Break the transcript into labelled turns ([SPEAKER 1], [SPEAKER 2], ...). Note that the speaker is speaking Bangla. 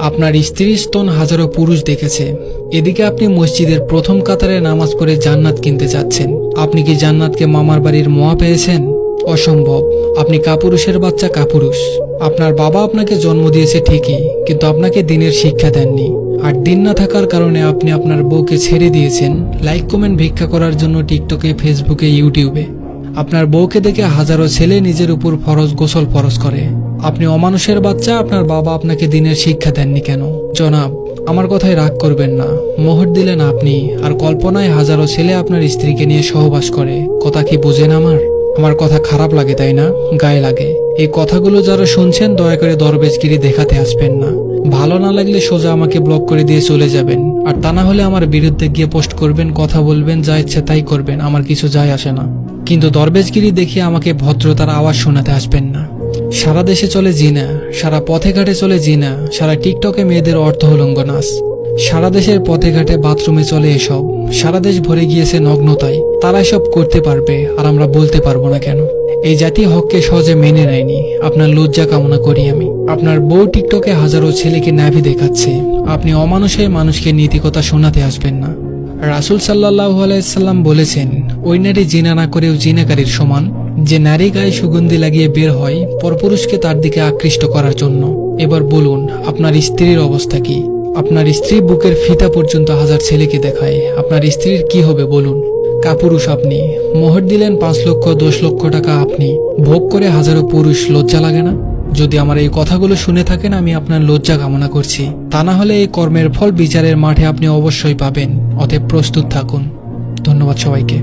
[SPEAKER 1] আপনার স্ত্রীর স্তন হাজারো পুরুষ দেখেছে। এদিকে আপনি মসজিদের প্রথম কাতারে নামাজ পড়ে জান্নাত কিনতে যাচ্ছেন। আপনি কি জান্নাতকে মামার বাড়ির মোয়া পেয়েছেন? অসম্ভব। আপনি কাপুরুষের বাচ্চা, কাপুরুষ। আপনার বাবা আপনাকে জন্ম দিয়েছে ঠিকই, কিন্তু আপনাকে দিনের শিক্ষা দেননি। আর দিন না থাকার কারণে আপনি আপনার বউকে ছেড়ে দিয়েছেন লাইক কমেন্ট ভিক্ষা করার জন্য টিকটকে, ফেসবুকে, ইউটিউবে। আপনার বউকে দেখে হাজারো ছেলে নিজের উপর গোসল ফরজ করে। আপনি অমানুষের বাচ্চা। আপনার বাবা আপনাকে দিনের শিক্ষা দেননি কেন? জনাব, আমার কথায় রাগ করবেন না। মোহর দিলেন আপনি, আর কল্পনায় হাজারো ছেলে আপনার স্ত্রীকে নিয়ে সহবাস করে। কথা কি বুঝেন আমার কথা খারাপ লাগে তাই না? গায়ে লাগে। এই কথাগুলো যারা শুনছেন দয়া করে দরবেশগিরি দেখাতে আসবেন না। ভালো না লাগলে সোজা আমাকে ব্লক করে দিয়ে চলে যাবেন। আর তা না হলে আমার বিরুদ্ধে গিয়ে পোস্ট করবেন, কথা বলবেন, যা ইচ্ছে তাই করবেন, আমার কিছু যায় আসে না। কিন্তু দরবেশগিরি দেখিয়ে আমাকে ভদ্রতার আওয়াজ শোনাতে আসবেন না। সারা দেশে চলে জিনা, সারা পথে ঘাটে চলে জিনা, সারা টিকটকে মেয়েদের অর্ধউলঙ্গ নাচ, সারা দেশের পথে ঘাটে বাথরুমে চলে এসব। সারা দেশ ভরে গিয়েছে নগ্নতায়। তারা এসব করতে পারবে আর আমরা বলতে পারবো না কেন? এই জাতি হককে সহজে মেনে নেয়নি। আপনার লজ্জা কামনা করি আমি। আপনার বউ টিকটকে হাজারো ছেলেকে নাভি দেখাচ্ছে। আপনি অমানুষের মানুষকে নীতিকথা শোনাতে আসবেন না। রাসূল সাল্লাল্লাহু আলাইহি সাল্লাম বলেছেন, ওই নারী জিনা না করেও জিনাকারীর সমান, যে নারী গায়ে সুগন্ধি লাগিয়ে বের হয় পরপুরুষকে তার দিকে আকৃষ্ট করার জন্য। এবার বলুন, আপনার স্ত্রীর অবস্থা কি? আপনার স্ত্রী বুকের ফিতা পর্যন্ত হাজার ছেলেকে দেখায়। আপনার স্ত্রীর কি হবে বলুন? কাপুরুষ আপনি। মোহর দিলেন 5 লক্ষ 10 লক্ষ টাকা আপনি, ভোগ করে হাজারো পুরুষ। লজ্জা লাগে না? যদি আমার এই কথাগুলো শুনে থাকেন আমি আপনার লজ্জা কামনা করছি। তা না হলে এই কর্মের ফল বিচারের মাঠে আপনি অবশ্যই পাবেন। অতএব প্রস্তুত থাকুন। ধন্যবাদ সবাইকে।